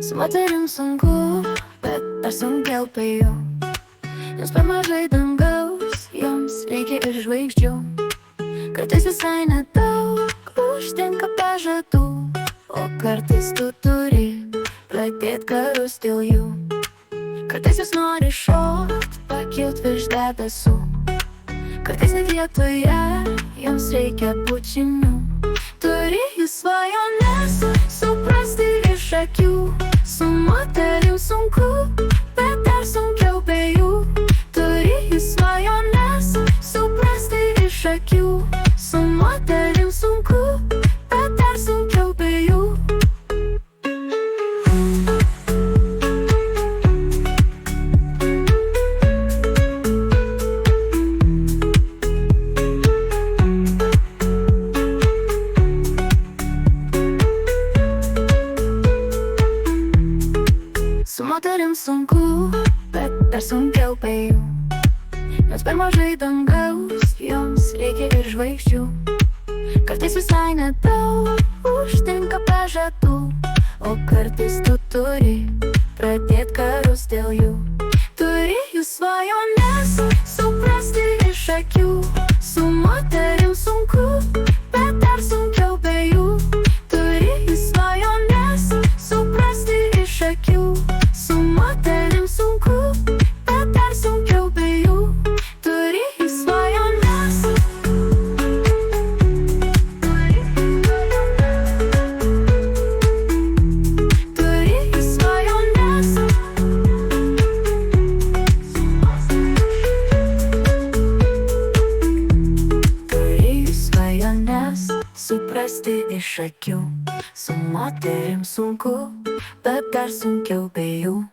Su moterim sunku, bet dar sunkiau be jų. Jos per mažai dangaus, joms reikia ir žvaigždžių. Kartais visai nedaug, užtenka pažadų, o kartais tu turi pradėt karus dėl jų. Kartais jūs nori šokt, pakilt virš debesų. Kartais net vietoje joms reikia bučinių. Turi jūs svajones suprasti iš akių. Su moterim sunku, bet dar sunkiau be jų. Turi jūs svajones suprasti iš akių. Su moterim sunku, bet dar sunkiau be jų. Su moterim sunku, bet dar sunkiau be jų. Jos per mažai dangaus, joms reikia ir žvaigždžių. Kartais visai nedaug, užtenka pažadų, o kartais tu turi pradėt karus dėl jų. Turi jų svajones suprasti iš akių. Su moterim sunku, bet dar sunkiau be jų. Turi jų svajones suprasti iš akių. Su moterim sunku, bet dar sunkiau be jų. Turi jų svajones. Turi jų svajones. Turi jų svajones suprasti iš akių. Su moterim sunku, bet dar sunkiau be jų.